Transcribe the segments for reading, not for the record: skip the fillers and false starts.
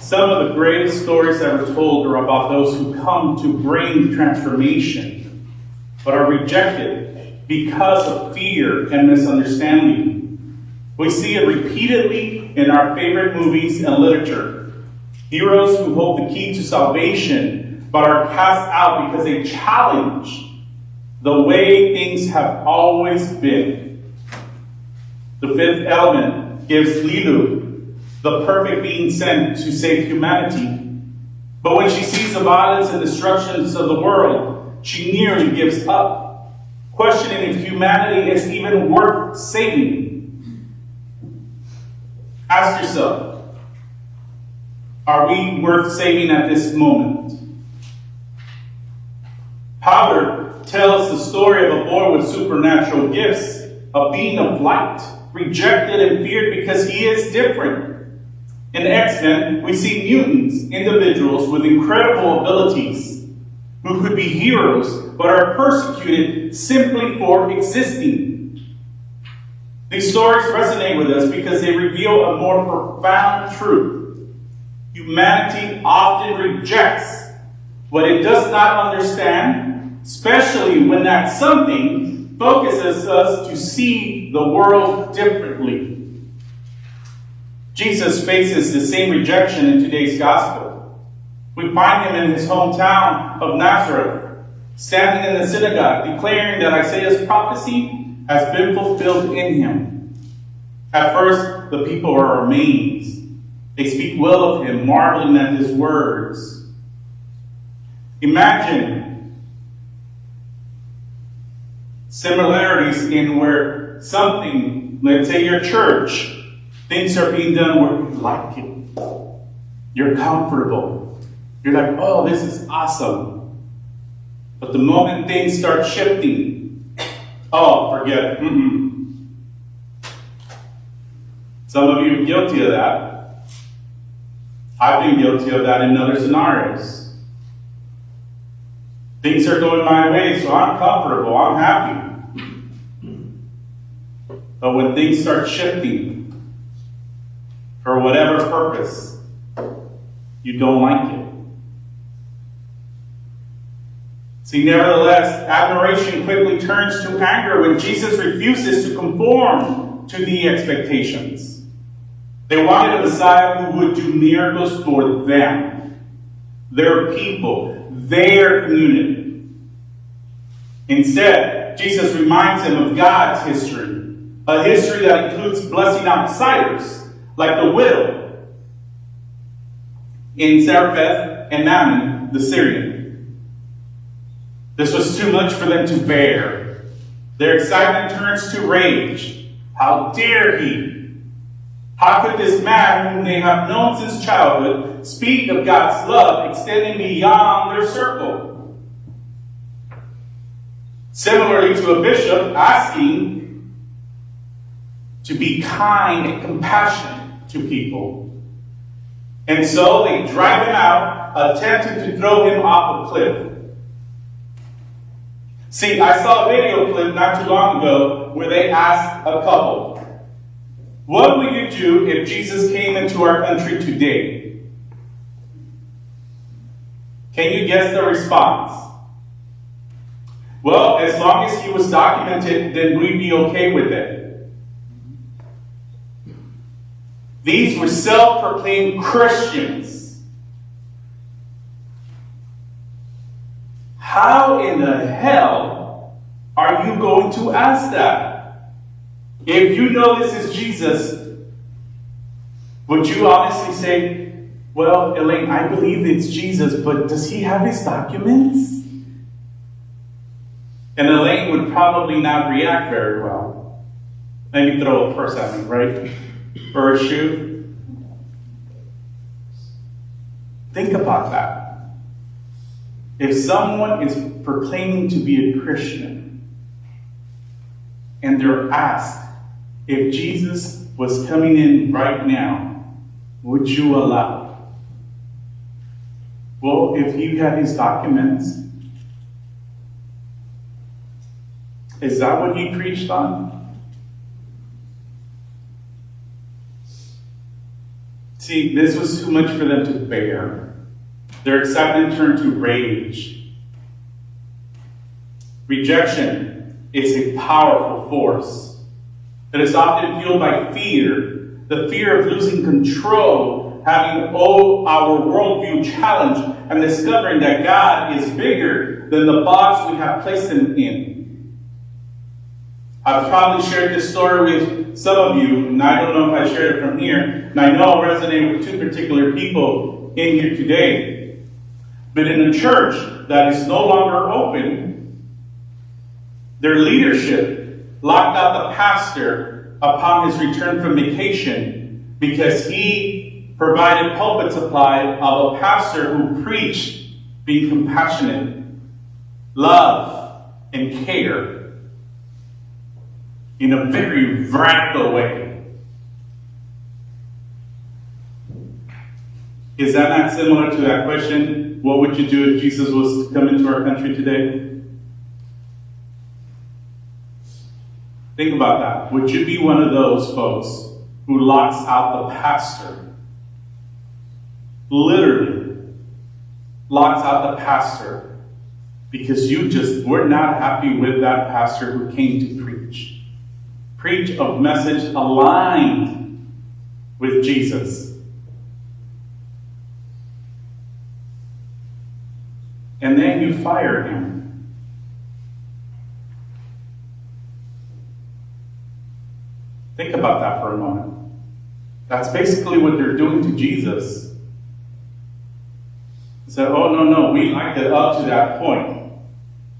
Some of the greatest stories ever told are about those who come to bring transformation, but are rejected because of fear and misunderstanding. We see it repeatedly in our favorite movies and literature. Heroes who hold the key to salvation, but are cast out because they challenge the way things have always been. The Fifth Element gives Lilu the perfect being sent to save humanity. But when she sees the violence and destructions of the world, she nearly gives up, questioning if humanity is even worth saving. Ask yourself, are we worth saving at this moment? Howard tells the story of a boy with supernatural gifts, a being of light, rejected and feared because he is different. In X-Men, we see mutants, individuals with incredible abilities, who could be heroes, but are persecuted simply for existing. These stories resonate with us because they reveal a more profound truth. Humanity often rejects what it does not understand, especially when that something focuses us to see the world differently. Jesus faces the same rejection in today's gospel. We find him in his hometown of Nazareth, standing in the synagogue, declaring that Isaiah's prophecy has been fulfilled in him. At first, the people are amazed. They speak well of him, marveling at his words. Imagine similarities in where something, let's say your church, things are being done where you like it. You're comfortable. You're like, oh, this is awesome. But the moment things start shifting, oh, forget it. Some of you are guilty of that. I've been guilty of that in other scenarios. Things are going my way, so I'm comfortable. I'm happy. But when things start shifting, for whatever purpose, you don't like it. See, nevertheless, admiration quickly turns to anger when Jesus refuses to conform to the expectations. They wanted a Messiah who would do miracles for them, their people, their community. Instead, Jesus reminds them of God's history, a history that includes blessing outsiders, like the widow in Zarephath and Naaman, the Syrian. This was too much for them to bear. Their excitement turns to rage. How dare he? How could this man, whom they have known since childhood, speak of God's love extending beyond their circle? Similarly to a bishop asking to be kind and compassionate to people. And so they drive him out, attempting to throw him off a cliff. See, I saw a video clip not too long ago where they asked a couple, what would you do if Jesus came into our country today? Can you guess the response? Well, as long as he was documented, then we'd be okay with it. These were self-proclaimed Christians. How in the hell are you going to ask that? If you know this is Jesus, would you honestly say, well, Elaine, I believe it's Jesus, but does he have his documents? And Elaine would probably not react very well. Maybe throw a purse at me, right? Or a shoe. Think about that. If someone is proclaiming to be a Christian and they're asked if Jesus was coming in right now, would you allow? Well, if you had his documents, is that what he preached on? See, this was too much for them to bear. Their excitement turned to rage. Rejection is a powerful force. It is often fueled by fear, the fear of losing control, having our worldview challenged, and discovering that God is bigger than the box we have placed him in. I've probably shared this story with some of you, and I don't know if I shared it from here, and I know I'll resonate with two particular people in here today. But in a church that is no longer open, their leadership locked out the pastor upon his return from vacation because he provided pulpit supply of a pastor who preached being compassionate, love, and care in a very radical way. Is that not similar to that question? What would you do if Jesus was to come into our country today? Think about that. Would you be one of those folks who locks out the pastor? Literally locks out the pastor because you just were not happy with that pastor who came to preach. Preach a message aligned with Jesus. And then you fire him. Think about that for a moment. That's basically what they're doing to Jesus. They said, oh, no, we liked it up to that point.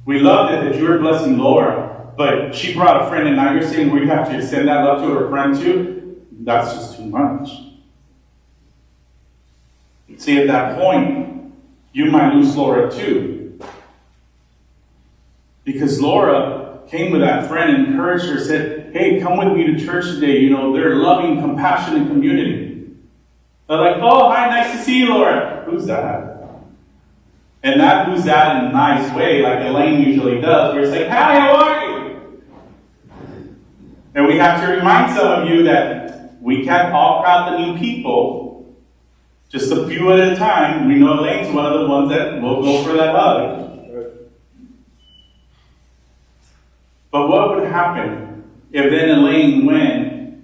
We loved it that you were blessing Laura. But she brought a friend, and now you're saying we have to extend that love to her friend too? That's just too much. See, at that point, you might lose Laura too. Because Laura came with that friend and encouraged her, said, hey, come with me to church today. You know, they're loving, compassionate community. They're like, oh, hi, nice to see you, Laura. Who's that? And not who's that in a nice way, like Elaine usually does, where it's like, hi, how are you? And we have to remind some of you that we can't all crowd the new people, just a few at a time. We know Elaine's one of the ones that will go for that hug. But what would happen if then Elaine went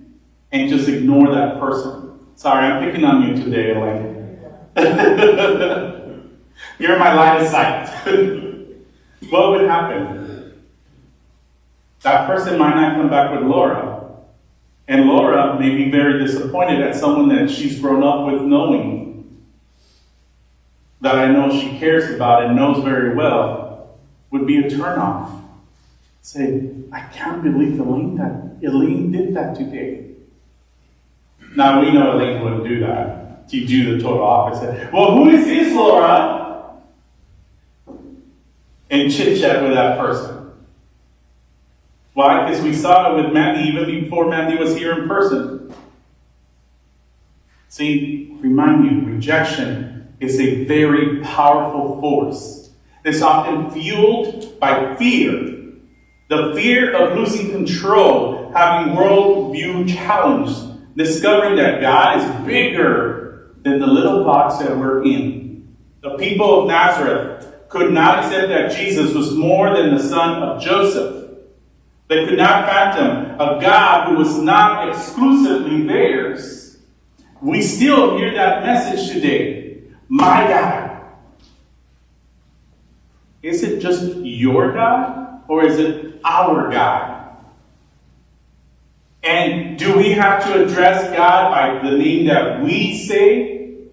and just ignored that person? Sorry, I'm picking on you today, Elaine. You're my line of sight. What would happen? That person might not come back with Laura. And Laura may be very disappointed at someone that she's grown up with knowing, that I know she cares about and knows very well, would be a turnoff. Say, I can't believe Elaine did that today. Now we know Elaine wouldn't do that. She'd do the total opposite. Well, who is this, Laura? And chit-chat with that person. Why? Because we saw it with Mandy even before Mandy was here in person. See, remind you, rejection is a very powerful force. It's often fueled by fear. The fear of losing control, having worldview challenged, discovering that God is bigger than the little box that we're in. The people of Nazareth could not accept that Jesus was more than the son of Joseph. They could not fathom a God who was not exclusively theirs. We still hear that message today. My God. Is it just your God? Or is it our God? And do we have to address God by the name that we say?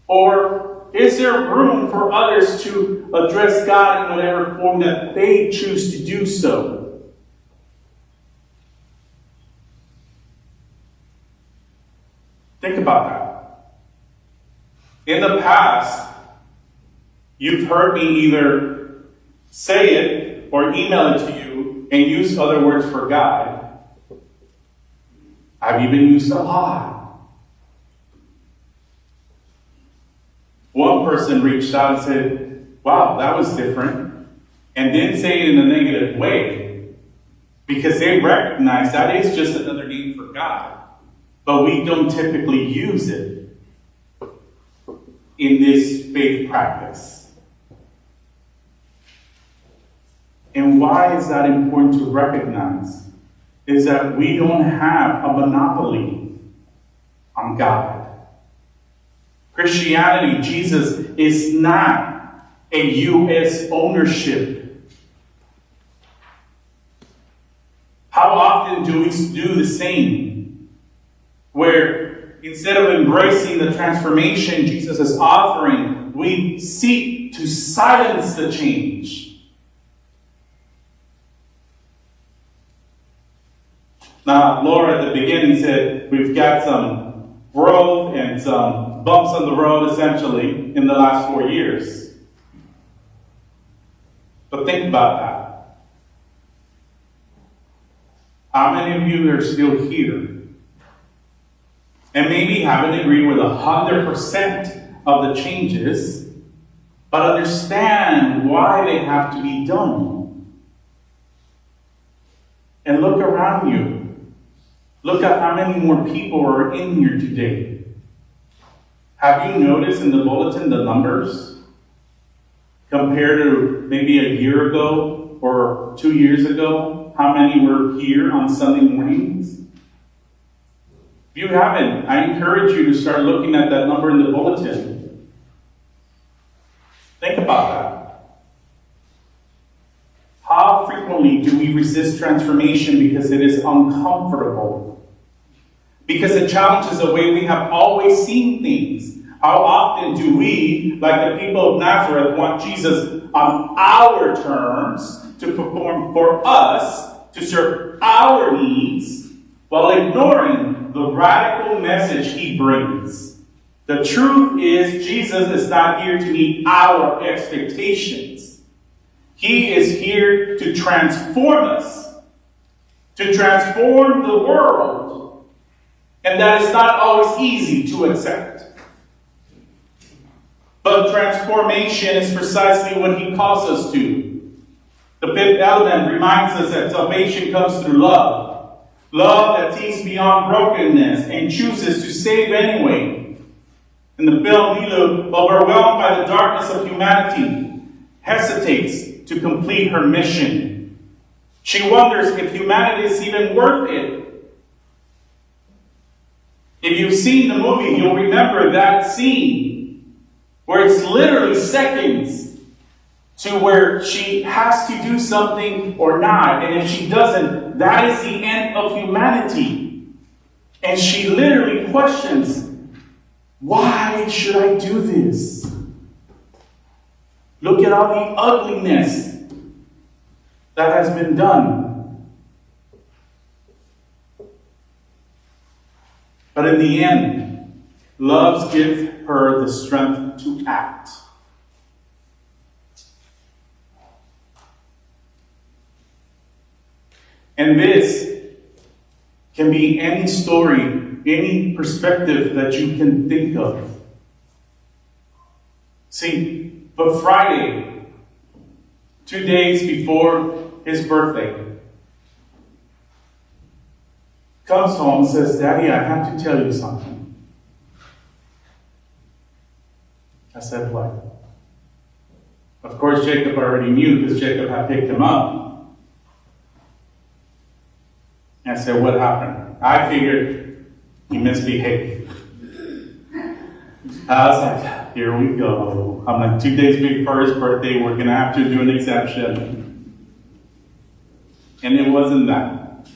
Or is there room for others to address God in whatever form that they choose to do so? Think about that. In the past, you've heard me either say it or email it to you and use other words for God. I've even used a lot. One person reached out and said, wow, that was different. And didn't say it in a negative way. Because they recognize that is just another name for God. but we don't typically use it in this faith practice. And why is that important to recognize? Is that we don't have a monopoly on God. Christianity, Jesus, is not a U.S. ownership. How often do we do the same? Where instead of embracing the transformation Jesus is offering, we seek to silence the change. Now, Laura at the beginning said we've got some growth and some bumps on the road, essentially, in the last 4 years. But think about that. How many of you are still here? And maybe haven't agreed with 100% of the changes, but understand why they have to be done. And look around you. Look at how many more people are in here today. Have you noticed in the bulletin the numbers? Compared to maybe a year ago or 2 years ago, how many were here on Sunday mornings? If you haven't, I encourage you to start looking at that number in the bulletin. Think about that. How frequently do we resist transformation because it is uncomfortable? Because it challenges the way we have always seen things. How often do we, like the people of Nazareth, want Jesus on our terms to perform for us, to serve our needs, while ignoring the radical message he brings? The truth is, Jesus is not here to meet our expectations. He is here to transform us, to transform the world. And that is not always easy to accept. But transformation is precisely what he calls us to. The fifth element reminds us that salvation comes through love. Love that sees beyond brokenness and chooses to save anyway. In the film, Lilo, overwhelmed by the darkness of humanity, hesitates to complete her mission. She wonders if humanity is even worth it. If you've seen the movie, you'll remember that scene where it's literally seconds to where she has to do something or not. And if she doesn't, that is the end of humanity. And she literally questions, why should I do this? Look at all the ugliness that has been done. But in the end, love gives her the strength to act. And this can be any story, any perspective that you can think of. See, but Friday, 2 days before his birthday, comes home and says, Daddy, I have to tell you something. I said, what? Of course, Jacob already knew because Jacob had picked him up. I said, what happened? I figured he misbehaved. I was like, here we go. I'm like, 2 days before his birthday, we're going to have to do an exception. And it wasn't that.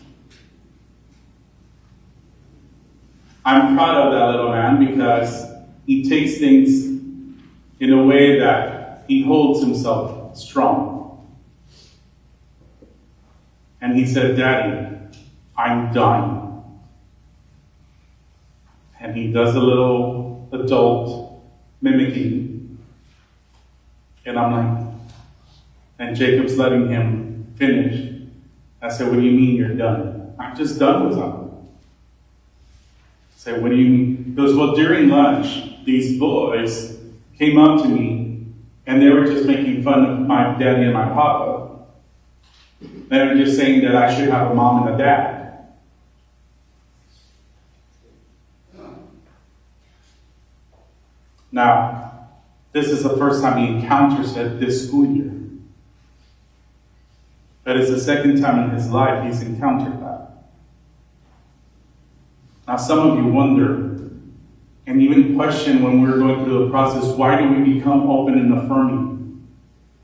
I'm proud of that little man because he takes things in a way that he holds himself strong. And he said, Daddy, I'm done. And he does a little adult mimicking. And I'm like, and Jacob's letting him finish. I said, what do you mean you're done? I'm just done with something. I said, what do you mean? He goes, well, during lunch, these boys came up to me and they were just making fun of my daddy and my papa. They were just saying that I should have a mom and a dad. Now, this is the first time he encounters it this school year. But it's the second time in his life he's encountered that. Now, some of you wonder, and even question when we're going through the process, why do we become open and affirming?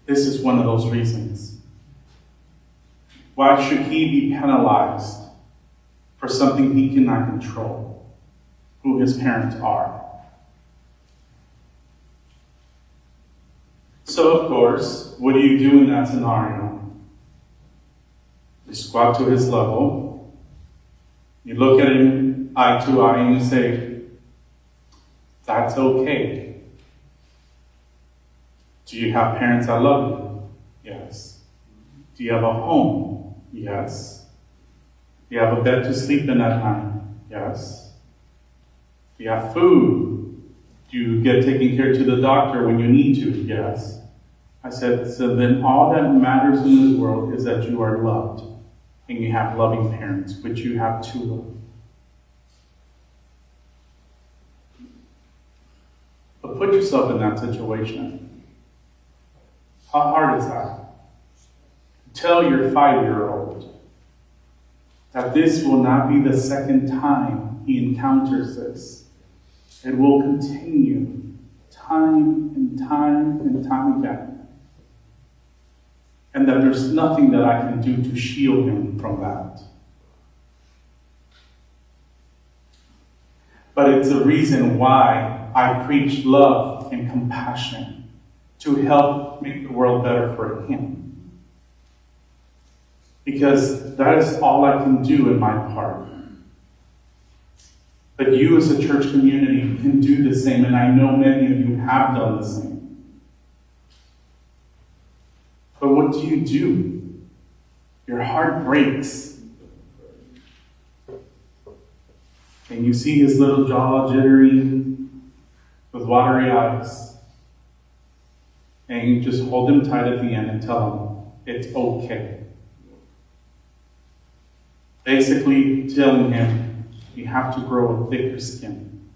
This is one of those reasons. Why should he be penalized for something he cannot control? Who his parents are. So, of course, what do you do in that scenario? You squat to his level. You look at him eye to eye and you say, that's okay. Do you have parents that love you? Yes. Do you have a home? Yes. Do you have a bed to sleep in at night? Yes. Do you have food? Do you get taken care to the doctor when you need to? Yes. I said, so then all that matters in this world is that you are loved and you have loving parents, which you have to love. But put yourself in that situation. How hard is that? Tell your 5-year-old that this will not be the second time he encounters this. It will continue time and time and time again. And that there's nothing that I can do to shield him from that. But it's the reason why I preach love and compassion to help make the world better for him. Because that is all I can do in my part. But you as a church community can do the same, and I know many of you have done the same. But what do? Your heart breaks. And you see his little jaw jittery with watery eyes. And you just hold him tight at the end and tell him, it's okay. Basically telling him, you have to grow a thicker skin.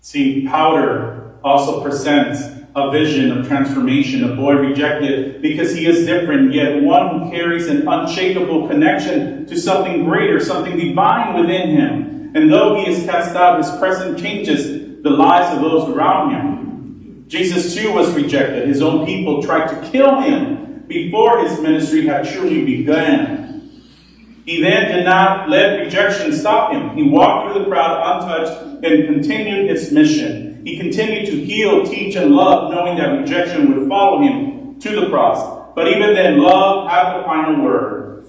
See, powder also presents a vision of transformation, a boy rejected because he is different, yet one who carries an unshakable connection to something greater, something divine within him. And though he is cast out, his presence changes the lives of those around him. Jesus too was rejected. His own people tried to kill him before his ministry had truly begun. He then did not let rejection stop him. He walked through the crowd untouched and continued his mission. He continued to heal, teach, and love, knowing that rejection would follow him to the cross. But even then, love had the final word.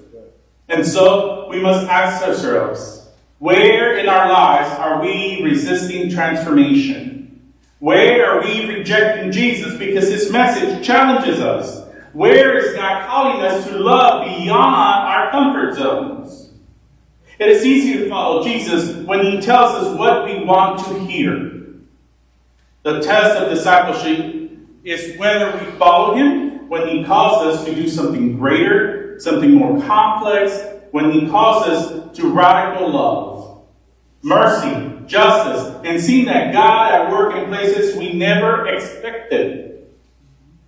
And so, we must ask ourselves, where in our lives are we resisting transformation? Where are we rejecting Jesus because his message challenges us? Where is God calling us to love beyond our comfort zones? It is easy to follow Jesus when he tells us what we want to hear. The test of discipleship is whether we follow him when he calls us to do something greater, something more complex, when he calls us to radical love, mercy, justice, and seeing that God at work in places we never expected.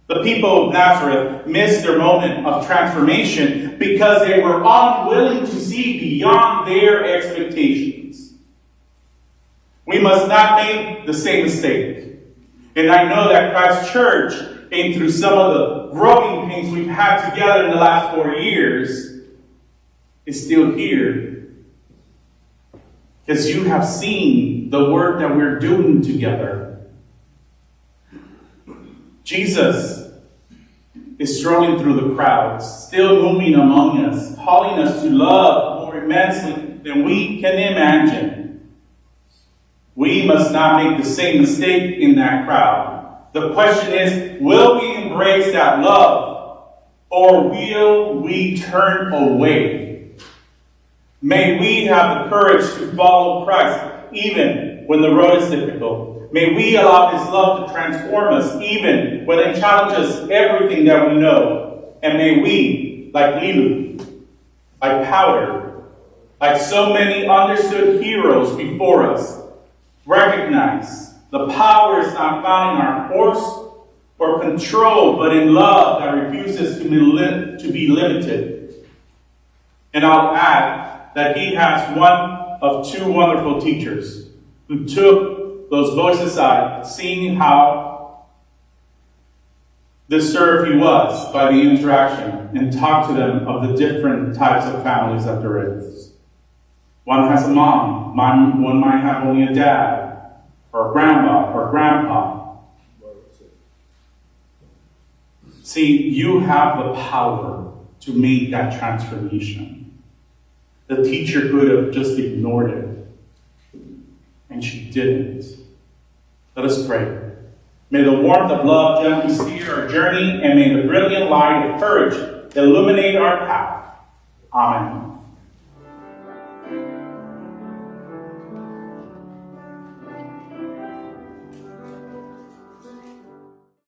The people of Nazareth missed their moment of transformation because they were unwilling to see beyond their expectations. We must not make the same mistake. And I know that Christ's church, and through some of the growing pains we've had together in the last 4 years, is still here. Because you have seen the work that we're doing together. Jesus is strolling through the crowds, still moving among us, calling us to love more immensely than we can imagine. We must not make the same mistake in that crowd. The question is, will we embrace that love, or will we turn away? May we have the courage to follow Christ, even when the road is difficult. May we allow his love to transform us, even when it challenges everything that we know. And may we, like Lilu, like powder, like so many understood heroes before us, recognize the power is not found in our force or control, but in love that refuses to be limited. And I'll add that he has one of two wonderful teachers who took those boys aside, seeing how disturbed he was by the interaction, and talked to them of the different types of families that there is. One has a mom, one might have only a dad, or a grandma, or grandpa. See, you have the power to make that transformation. The teacher could have just ignored it, and she didn't. Let us pray. May the warmth of love gently steer our journey, and may the brilliant light of courage illuminate our path. Amen.